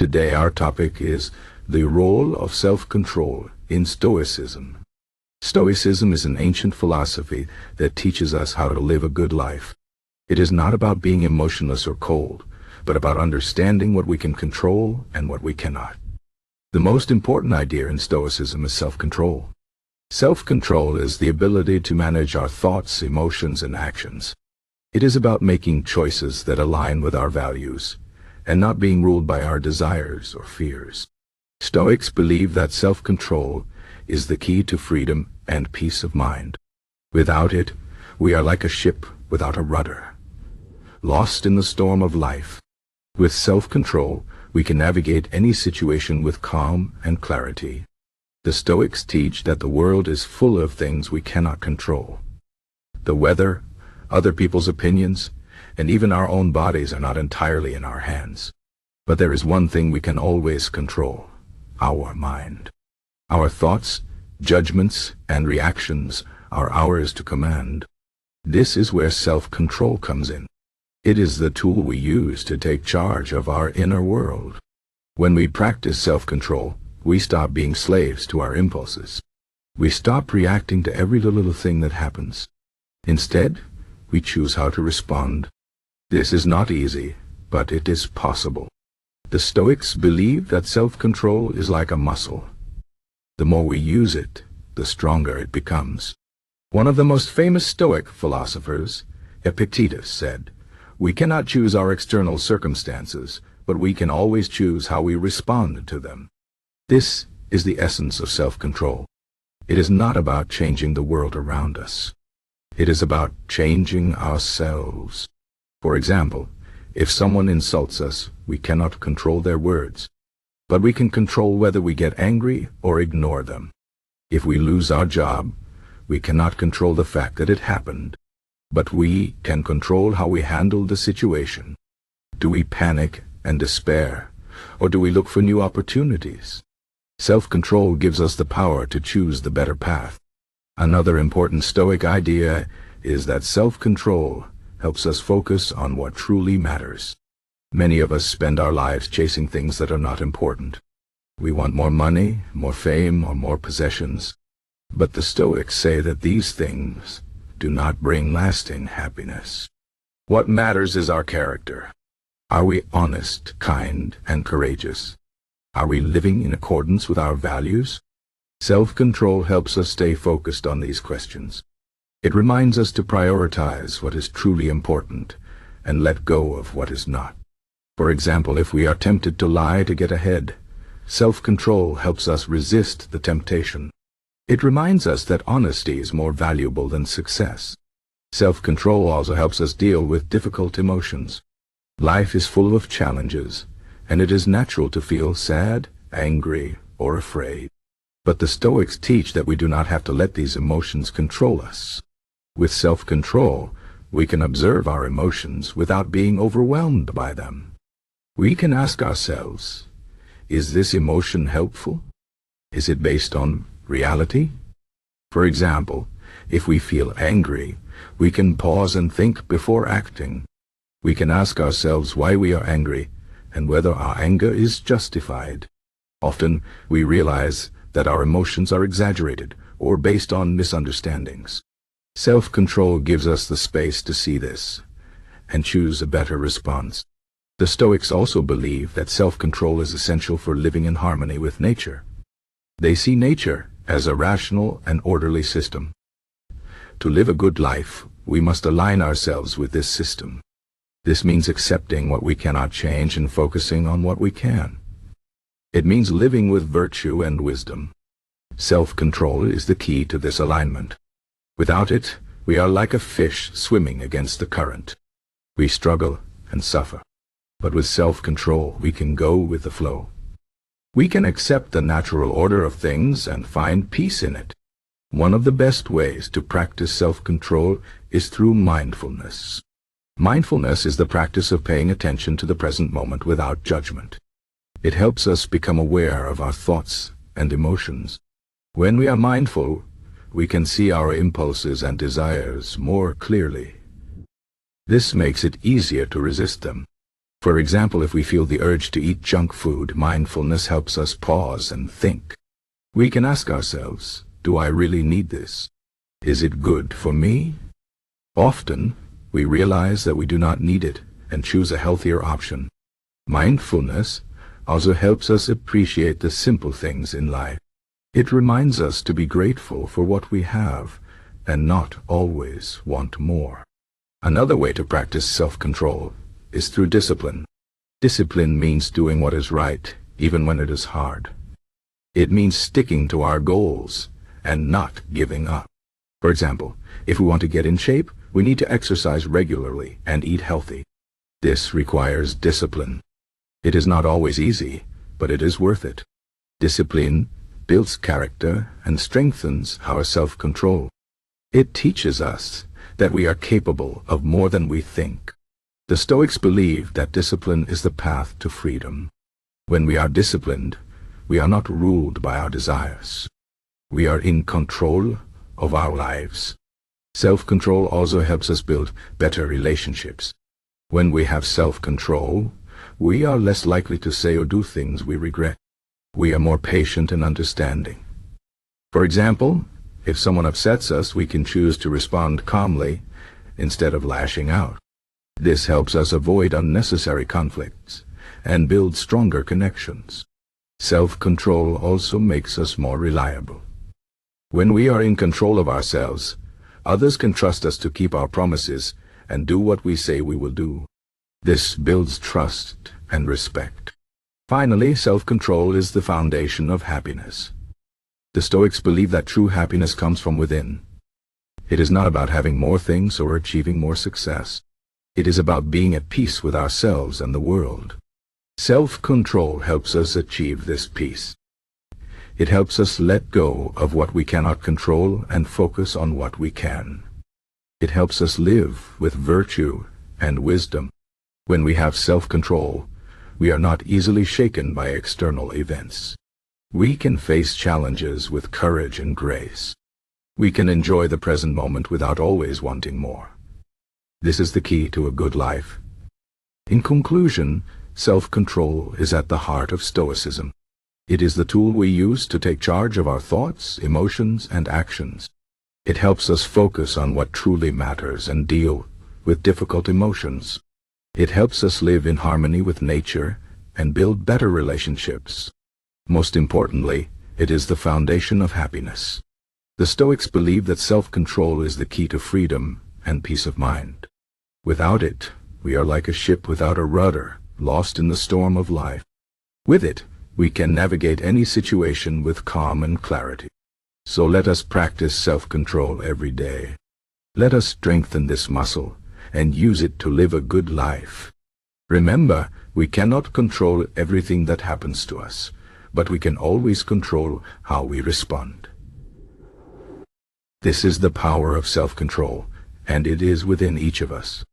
Today our topic is the role of self-control in Stoicism. Stoicism is an ancient philosophy that teaches us how to live a good life. It is not about being emotionless or cold, but about understanding what we can control and what we cannot. The most important idea in Stoicism is self-control. Self-control is the ability to manage our thoughts, emotions, and actions. It is about making choices that align with our values, and not being ruled by our desires or fears. Stoics believe that self-control is the key to freedom and peace of mind. Without it, we are like a ship without a rudder, lost in the storm of life. With self-control, we can navigate any situation with calm and clarity. The Stoics teach that the world is full of things we cannot control. The weather, other people's opinions, and even our own bodies are not entirely in our hands. But there is one thing we can always control: our mind. Our thoughts, judgments, and reactions are ours to command. This is where self-control comes in. It is the tool we use to take charge of our inner world. When we practice self-control, we stop being slaves to our impulses. We stop reacting to every little thing that happens. Instead, we choose how to respond. This is not easy, but it is possible. The Stoics believe that self-control is like a muscle. The more we use it, the stronger it becomes. One of the most famous Stoic philosophers, Epictetus, said, "We cannot choose our external circumstances, but we can always choose how we respond to them." This is the essence of self-control. It is not about changing the world around us. It is about changing ourselves. For example, if someone insults us, we cannot control their words, but we can control whether we get angry or ignore them. If we lose our job, we cannot control the fact that it happened, but we can control how we handle the situation. Do we panic and despair, or do we look for new opportunities? Self-control gives us the power to choose the better path. Another important Stoic idea is that self-control helps us focus on what truly matters. Many of us spend our lives chasing things that are not important. We want more money, more fame, or more possessions. But the Stoics say that these things do not bring lasting happiness. What matters is our character. Are we honest, kind, and courageous? Are we living in accordance with our values? Self-control helps us stay focused on these questions. It reminds us to prioritize what is truly important and let go of what is not. For example, if we are tempted to lie to get ahead, self-control helps us resist the temptation. It reminds us that honesty is more valuable than success. Self-control also helps us deal with difficult emotions. Life is full of challenges, and it is natural to feel sad, angry, or afraid. But the Stoics teach that we do not have to let these emotions control us. With self-control, we can observe our emotions without being overwhelmed by them. We can ask ourselves, is this emotion helpful? Is it based on reality? For example, if we feel angry, we can pause and think before acting. We can ask ourselves why we are angry and whether our anger is justified. Often, we realize that our emotions are exaggerated or based on misunderstandings. Self-control gives us the space to see this and choose a better response. The Stoics also believe that self-control is essential for living in harmony with nature. They see nature as a rational and orderly system. To live a good life, we must align ourselves with this system. This means accepting what we cannot change and focusing on what we can. It means living with virtue and wisdom. Self-control is the key to this alignment. Without it, we are like a fish swimming against the current. We struggle and suffer. But with self-control, we can go with the flow. We can accept the natural order of things and find peace in it. One of the best ways to practice self-control is through mindfulness. Mindfulness is the practice of paying attention to the present moment without judgment. It helps us become aware of our thoughts and emotions. When we are mindful, we can see our impulses and desires more clearly. This makes it easier to resist them. For example, if we feel the urge to eat junk food, mindfulness helps us pause and think. We can ask ourselves, do I really need this? Is it good for me? Often, we realize that we do not need it and choose a healthier option. Mindfulness also helps us appreciate the simple things in life. It reminds us to be grateful for what we have and not always want more. Another way to practice self-control is through discipline. Discipline means doing what is right, even when it is hard. It means sticking to our goals and not giving up. For example, if we want to get in shape, we need to exercise regularly and eat healthy. This requires discipline. It is not always easy, but it is worth it. Discipline builds character and strengthens our self-control. It teaches us that we are capable of more than we think. The Stoics believed that discipline is the path to freedom. When we are disciplined, we are not ruled by our desires. We are in control of our lives. Self-control also helps us build better relationships. When we have self-control, we are less likely to say or do things we regret. We are more patient and understanding. For example, if someone upsets us, we can choose to respond calmly instead of lashing out. This helps us avoid unnecessary conflicts and build stronger connections. Self-control also makes us more reliable. When we are in control of ourselves, others can trust us to keep our promises and do what we say we will do. This builds trust and respect. Finally, self-control is the foundation of happiness. The Stoics believe that true happiness comes from within. It is not about having more things or achieving more success. It is about being at peace with ourselves and the world. Self-control helps us achieve this peace. It helps us let go of what we cannot control and focus on what we can. It helps us live with virtue and wisdom. When we have self-control, we are not easily shaken by external events. We can face challenges with courage and grace. We can enjoy the present moment without always wanting more. This is the key to a good life. In conclusion, self-control is at the heart of Stoicism. It is the tool we use to take charge of our thoughts, emotions, and actions. It helps us focus on what truly matters and deal with difficult emotions. It helps us live in harmony with nature and build better relationships. Most importantly, it is the foundation of happiness. The Stoics believe that self-control is the key to freedom and peace of mind. Without it, we are like a ship without a rudder, lost in the storm of life. With it, we can navigate any situation with calm and clarity. So let us practice self-control every day. Let us strengthen this muscle and use it to live a good life. Remember, we cannot control everything that happens to us, but we can always control how we respond. This is the power of self-control, and it is within each of us.